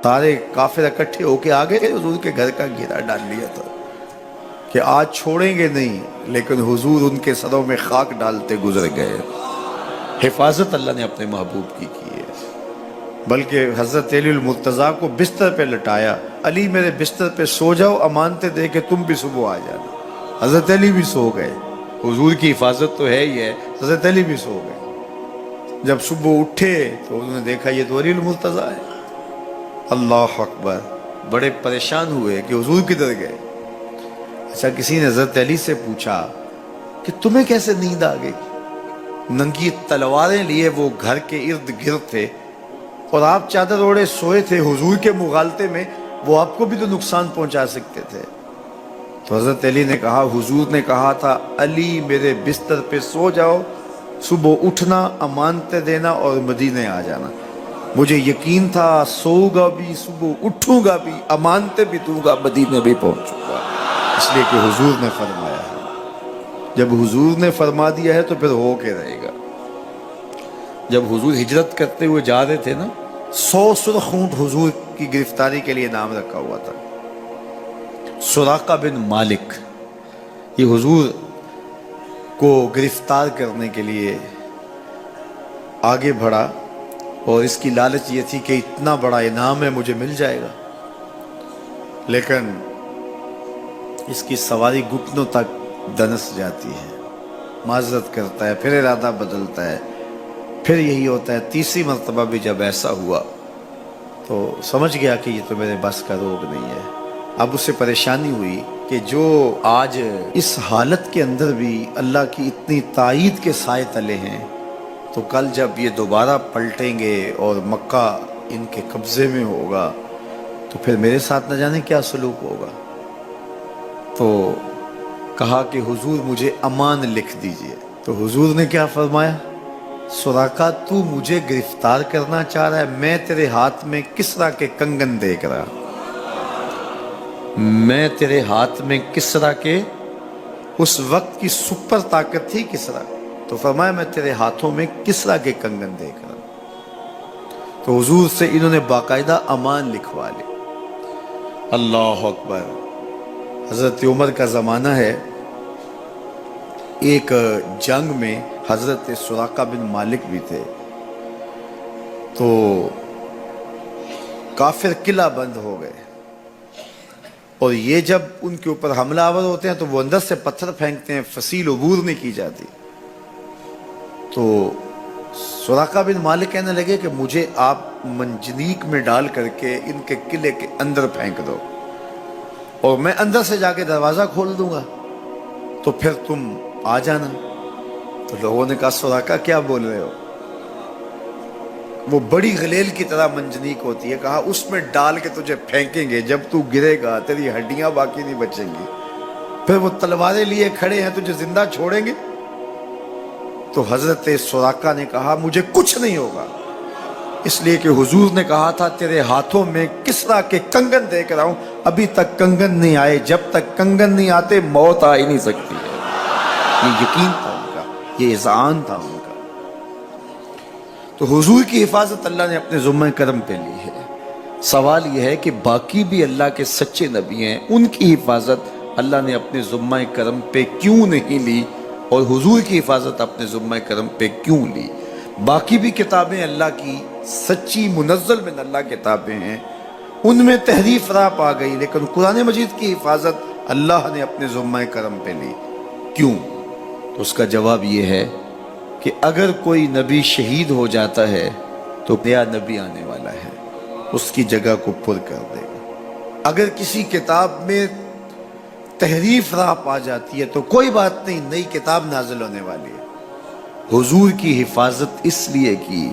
سارے کافر اکٹھے ہو کے آگے حضور کے گھر کا گھیرا ڈال لیا تھا کہ آج چھوڑیں گے نہیں، لیکن حضور ان کے سروں میں خاک ڈالتے گزر گئے۔ حفاظت اللہ نے اپنے محبوب کی ہے۔ بلکہ حضرت علی المرتضیٰ کو بستر پہ لٹایا، علی میرے بستر پہ سو جاؤ، امانتیں دے کے تم بھی صبح آ جانا۔ حضرت علی بھی سو گئے، حضور کی حفاظت تو ہے ہی ہے، حضرت علی بھی سو گئے۔ جب صبح اٹھے تو انہوں نے دیکھا یہ تو علی المرتضیٰ ہے۔ اللہ اکبر، بڑے پریشان ہوئے کہ حضور کدھر گئے۔ اچھا، کسی نے حضرت علی سے پوچھا کہ تمہیں کیسے نیند آ گئی؟ ننگی تلواریں لیے وہ گھر کے ارد گرد تھے اور آپ چادر اوڑے سوئے تھے حضور کے مغالطے میں، وہ آپ کو بھی تو نقصان پہنچا سکتے تھے۔ تو حضرت علی نے کہا حضور نے کہا تھا علی میرے بستر پہ سو جاؤ، صبح اٹھنا، امانتیں دینا اور مدینے آ جانا۔ مجھے یقین تھا سوؤں گا بھی، صبح اٹھوں گا بھی، امانتیں بھی دوں گا، مدینے بھی پہنچوں گا، اس لیے کہ حضور نے فرمایا ہے۔ جب حضور نے فرما دیا ہے تو پھر ہو کے رہے گا۔ جب حضور ہجرت کرتے ہوئے جا رہے تھے نا، 100 سرخ اونٹ حضور کی گرفتاری کے لیے نام رکھا ہوا تھا۔ سراقہ بن مالک یہ حضور کو گرفتار کرنے کے لیے آگے بڑھا اور اس کی لالچ یہ تھی کہ اتنا بڑا انعام ہے مجھے مل جائے گا، لیکن اس کی سواری گھٹنوں تک دنس جاتی ہے، معذرت کرتا ہے، پھر ارادہ بدلتا ہے، پھر یہی ہوتا ہے۔ تیسری مرتبہ بھی جب ایسا ہوا تو سمجھ گیا کہ یہ تو میرے بس کا روگ نہیں ہے۔ اب اسے پریشانی ہوئی کہ جو آج اس حالت کے اندر بھی اللہ کی اتنی تائید کے سائے تلے ہیں، تو کل جب یہ دوبارہ پلٹیں گے اور مکہ ان کے قبضے میں ہوگا تو پھر میرے ساتھ نہ جانے کیا سلوک ہوگا۔ تو کہا کہ حضور مجھے امان لکھ دیجئے۔ تو حضور نے کیا فرمایا؟ سراقہ تو مجھے گرفتار کرنا چاہ رہا ہے، میں تیرے ہاتھ میں کسرا کے کنگن دیکھ رہا، میں تیرے ہاتھ میں کسرا کے، اس وقت کی سپر طاقت تھی کسرا، تو فرمایا میں تیرے ہاتھوں میں کسرا کے کنگن دیکھ رہا۔ تو حضور سے انہوں نے باقاعدہ امان لکھوا لی۔ اللہ اکبر۔ حضرت عمر کا زمانہ ہے، ایک جنگ میں حضرت سراقہ بن مالک بھی تھے، تو کافر قلعہ بند ہو گئے اور یہ جب ان کے اوپر حملہ آور ہوتے ہیں تو وہ اندر سے پتھر پھینکتے ہیں، فصیل عبور نہیں کی جاتی۔ تو سراقہ بن مالک کہنے لگے کہ مجھے آپ منجنیق میں ڈال کر کے ان کے قلعے کے اندر پھینک دو اور میں اندر سے جا کے دروازہ کھول دوں گا، تو پھر تم آ جانا۔ تو لوگوں نے کہا سراقہ کیا بول رہے ہو؟ وہ بڑی غلیل کی طرح منجنیق ہوتی ہے، کہا اس میں ڈال کے تجھے پھینکیں گے، جب تو گرے گا تیری ہڈیاں باقی نہیں بچیں گی، پھر وہ تلواریں لیے کھڑے ہیں تجھے زندہ چھوڑیں گے۔ تو حضرت سراقہ نے کہا مجھے کچھ نہیں ہوگا، اس لیے کہ حضور نے کہا تھا تیرے ہاتھوں میں کسرا کے کنگن دیکھ رہا ہوں، ابھی تک کنگن نہیں آئے، جب تک کنگن نہیں آتے موت آ ہی نہیں سکتی ہے۔ یہ یقین تھا ان کا، یہ اذعان تھا ان کا۔ تو حضور کی حفاظت اللہ نے اپنے ذمہ کرم پہ لی ہے۔ سوال یہ ہے کہ باقی بھی اللہ کے سچے نبی ہیں، ان کی حفاظت اللہ نے اپنے ذمہ کرم پہ کیوں نہیں لی اور حضور کی حفاظت اپنے ذمہ کرم پہ کیوں لی؟ باقی بھی کتابیں اللہ کی سچی منزل من اللہ کتابیں ہیں، ان میں تحریف راپ آ گئی، لیکن قرآن مجید کی حفاظت اللہ نے اپنے ذمہ کرم پہ لی۔ کیوں؟ تو اس کا جواب یہ ہے کہ اگر کوئی نبی شہید ہو جاتا ہے تو نیا نبی آنے والا ہے، اس کی جگہ کو پر کر دے گا۔ اگر کسی کتاب میں تحریف راپ آ جاتی ہے تو کوئی بات نہیں، نئی کتاب نازل ہونے والی ہے۔ حضور کی حفاظت اس لیے کی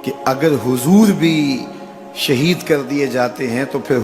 کہ اگر حضور بھی شہید کر دیے جاتے ہیں تو پھر